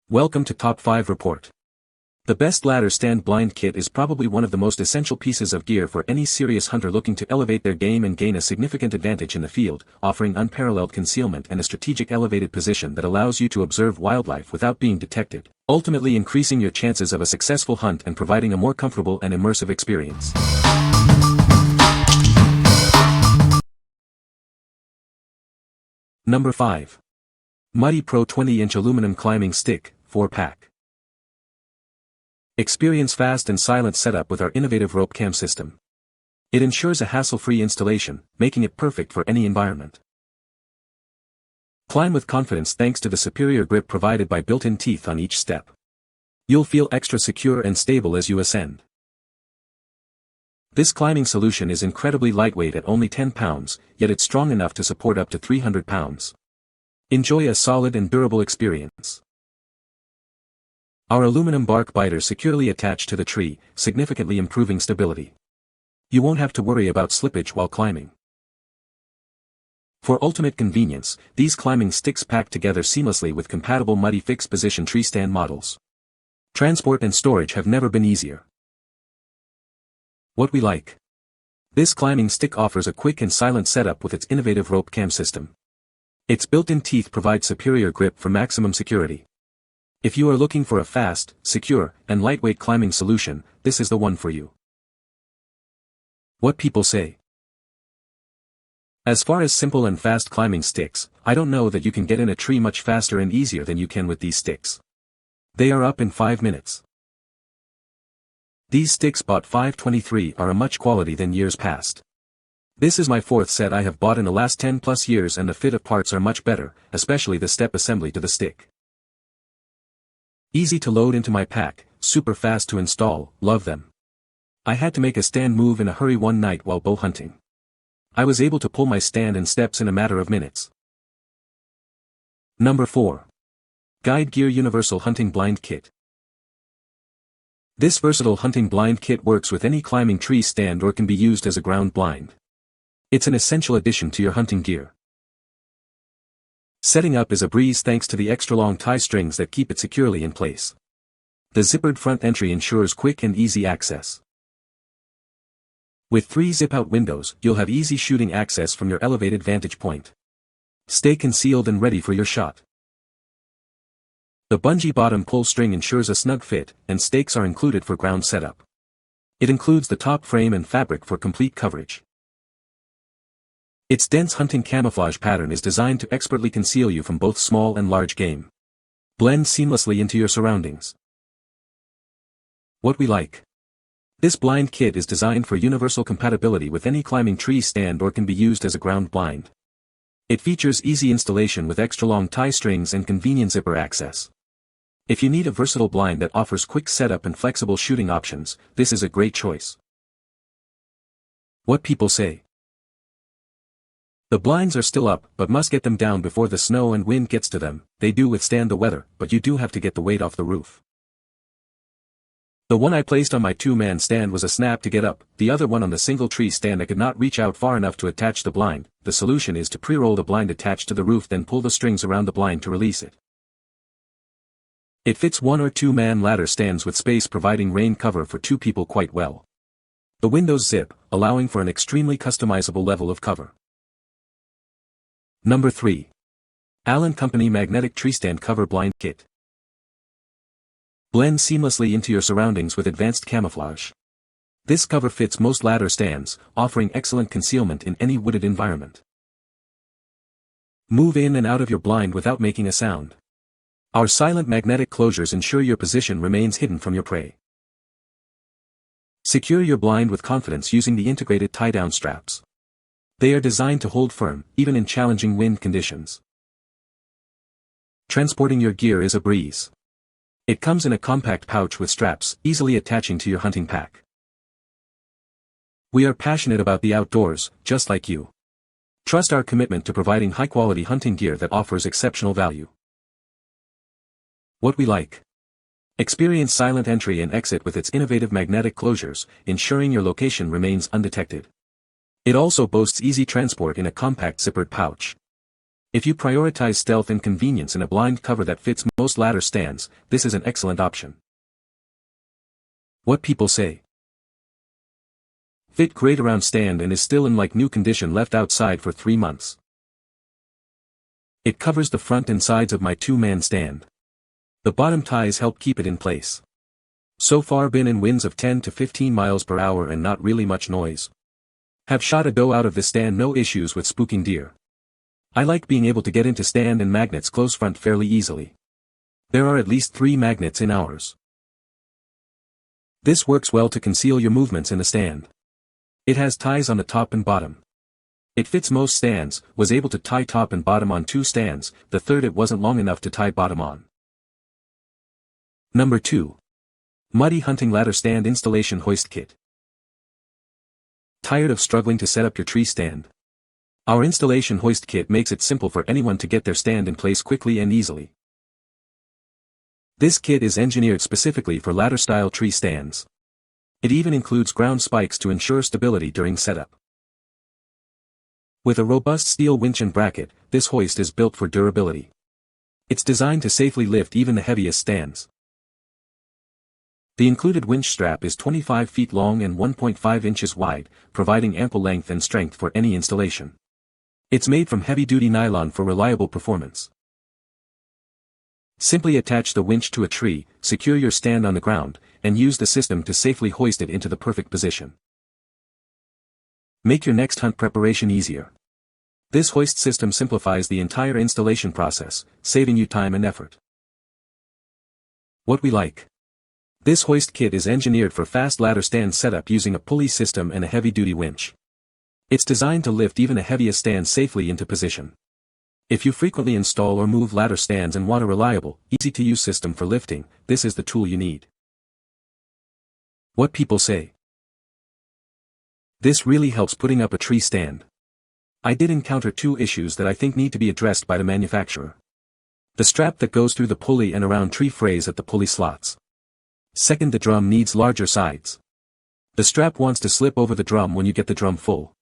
Welcome to Top 5 Report. The best Ladderstand blind kit is probably one of the most essential pieces of gear for any serious hunter looking to elevate their game and gain a significant advantage in the field, offering unparalleled concealment and a strategic elevated position that allows you to observe wildlife without being detected, ultimately increasing your chances of a successful hunt and providing a more comfortable and immersive experience. Number 5. Muddy Pro 20-inch aluminum climbing stick, 4-pack. Experience fast and silent setup with our innovative rope cam system. It ensures a hassle-free installation, making it perfect for any environment. Climb with confidence thanks to the superior grip provided by built-in teeth on each step. You'll feel extra secure and stable as you ascend. This climbing solution is incredibly lightweight at only 10 pounds, yet it's strong enough to support up to 300 pounds. Enjoy a solid and durable experience. Our aluminum bark biter securely attached to the tree, significantly improving stability. You won't have to worry about slippage while climbing. For ultimate convenience, these climbing sticks pack together seamlessly with compatible muddy fixed position Treestand models. Transport and storage have never been easier. What we like. This climbing stick offers a quick and silent setup with its innovative rope cam system. Its built-in teeth provide superior grip for maximum security. If you are looking for a fast, secure, and lightweight climbing solution, this is the one for you. What people say. As far as simple and fast climbing sticks, I don't know that you can get in a tree much faster and easier than you can with these sticks. They are up in 5 minutes. These sticks bought 523 are a much quality than years past. This is my 4th set I have bought in the last 10 plus years and the fit of parts are much better, especially the step assembly to the stick. Easy to load into my pack, super fast to install, love them. I had to make a stand move in a hurry one night while bow hunting. I was able to pull my stand and steps in a matter of minutes. Number 4. Guide Gear Universal Hunting Blind Kit. This versatile hunting blind kit works with any climbing tree stand or can be used as a ground blind. It's an essential addition to your hunting gear. Setting up is a breeze thanks to the extra long tie strings that keep it securely in place. The zippered front entry ensures quick and easy access. With 3 zip-out windows, you'll have easy shooting access from your elevated vantage point. Stay concealed and ready for your shot. The bungee bottom pull string ensures a snug fit, and stakes are included for ground setup. It includes the top frame and fabric for complete coverage. Its dense hunting camouflage pattern is designed to expertly conceal you from both small and large game. Blend seamlessly into your surroundings. What we like. This blind kit is designed for universal compatibility with any climbing tree stand or can be used as a ground blind. It features easy installation with extra long tie strings and convenient zipper access. If you need a versatile blind that offers quick setup and flexible shooting options, this is a great choice. What people say. The blinds are still up, but must get them down before the snow and wind gets to them. They do withstand the weather, but you do have to get the weight off the roof. The one I placed on my 2-man stand was a snap to get up, the other one on the single tree stand I could not reach out far enough to attach the blind. The solution is to pre-roll the blind attached to the roof, then pull the strings around the blind to release it. It fits 1 or 2-man ladder stands with space, providing rain cover for 2 people quite well. The windows zip, allowing for an extremely customizable level of cover. Number 3. Allen Company Magnetic Treestand Cover Blind Kit. Blend seamlessly into your surroundings with advanced camouflage. This cover fits most ladder stands, offering excellent concealment in any wooded environment. Move in and out of your blind without making a sound. Our silent magnetic closures ensure your position remains hidden from your prey. Secure your blind with confidence using the integrated tie-down straps. They are designed to hold firm, even in challenging wind conditions. Transporting your gear is a breeze. It comes in a compact pouch with straps, easily attaching to your hunting pack. We are passionate about the outdoors, just like you. Trust our commitment to providing high-quality hunting gear that offers exceptional value. What we like. Experience silent entry and exit with its innovative magnetic closures, ensuring your location remains undetected. It also boasts easy transport in a compact zippered pouch. If you prioritize stealth and convenience in a blind cover that fits most ladder stands, this is an excellent option. What people say. Fit great around stand and is still in like new condition, left outside for 3 months. It covers the front and sides of my 2-man stand. The bottom ties help keep it in place. So far been in winds of 10 to 15 miles per hour and not really much noise. Have shot a doe out of this stand, no issues with spooking deer. I like being able to get into stand and magnets close front fairly easily. There are at least 3 magnets in ours. This works well to conceal your movements in the stand. It has ties on the top and bottom. It fits most stands, was able to tie top and bottom on 2 stands, the third it wasn't long enough to tie bottom on. Number 2. Muddy Hunting Ladder Stand Installation Hoist Kit. Tired of struggling to set up your tree stand? Our installation hoist kit makes it simple for anyone to get their stand in place quickly and easily. This kit is engineered specifically for ladder-style tree stands. It even includes ground spikes to ensure stability during setup. With a robust steel winch and bracket, this hoist is built for durability. It's designed to safely lift even the heaviest stands. The included winch strap is 25 feet long and 1.5 inches wide, providing ample length and strength for any installation. It's made from heavy-duty nylon for reliable performance. Simply attach the winch to a tree, secure your stand on the ground, and use the system to safely hoist it into the perfect position. Make your next hunt preparation easier. This hoist system simplifies the entire installation process, saving you time and effort. What we like. This hoist kit is engineered for fast ladder stand setup using a pulley system and a heavy-duty winch. It's designed to lift even the heaviest stand safely into position. If you frequently install or move ladder stands and want a reliable, easy-to-use system for lifting, this is the tool you need. What people say. This really helps putting up a tree stand. I did encounter 2 issues that I think need to be addressed by the manufacturer. The strap that goes through the pulley and around tree frays at the pulley slots. Second, the drum needs larger sides. The strap wants to slip over the drum when you get the drum full.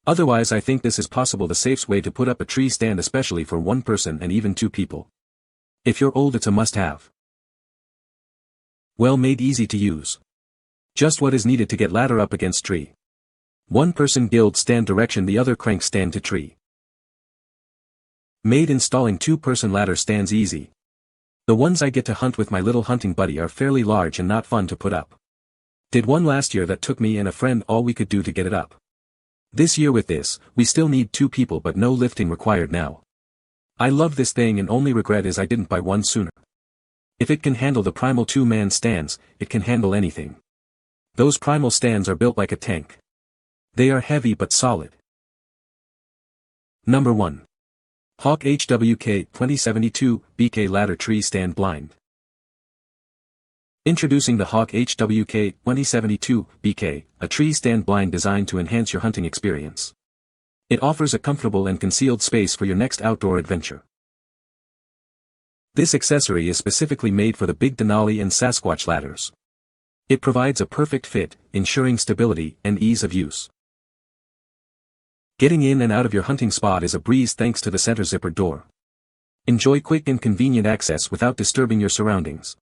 Otherwise, I think this is possible the safest way to put up a tree stand, especially for 1 person and even 2 people. If you're old, it's a must-have. Well made, easy to use. Just what is needed to get ladder up against tree. 1 person guild stand direction, the other crank stand to tree. Made installing 2-person ladder stands easy. The ones I get to hunt with my little hunting buddy are fairly large and not fun to put up. Did one last year that took me and a friend all we could do to get it up. This year with this, we still need 2 people but no lifting required now. I love this thing and only regret is I didn't buy one sooner. If it can handle the primal 2-man stands, it can handle anything. Those primal stands are built like a tank. They are heavy but solid. Number 1. Hawk HWK 2072 BK Ladder Tree Stand Blind. Introducing the Hawk HWK 2072 BK, a tree stand blind designed to enhance your hunting experience. It offers a comfortable and concealed space for your next outdoor adventure. This accessory is specifically made for the big Denali and Sasquatch ladders. It provides a perfect fit, ensuring stability and ease of use. Getting in and out of your hunting spot is a breeze thanks to the center zippered door. Enjoy quick and convenient access without disturbing your surroundings.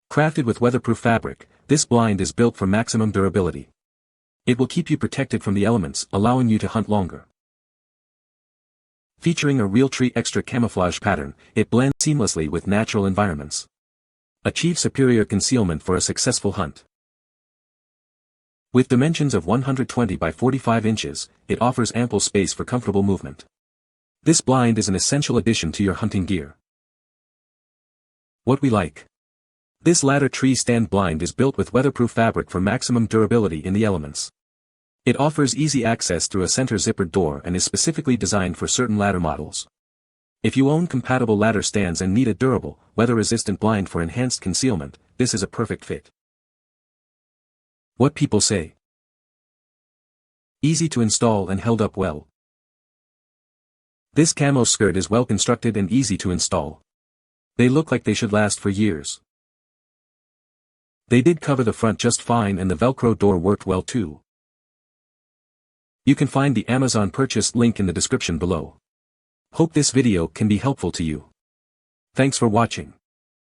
Crafted with weatherproof fabric, this blind is built for maximum durability. It will keep you protected from the elements, allowing you to hunt longer. Featuring a Realtree Extra camouflage pattern, it blends seamlessly with natural environments. Achieve superior concealment for a successful hunt. With dimensions of 120 by 45 inches, it offers ample space for comfortable movement. This blind is an essential addition to your hunting gear. What we like. This ladder tree stand blind is built with weatherproof fabric for maximum durability in the elements. It offers easy access through a center zippered door and is specifically designed for certain ladder models. If you own compatible ladder stands and need a durable, weather-resistant blind for enhanced concealment, this is a perfect fit. What people say. Easy to install and held up well. This camo skirt is well constructed and easy to install. They look like they should last for years. They did cover the front just fine and the Velcro door worked well too. You can find the Amazon purchase link in the description below. Hope this video can be helpful to you. Thanks for watching.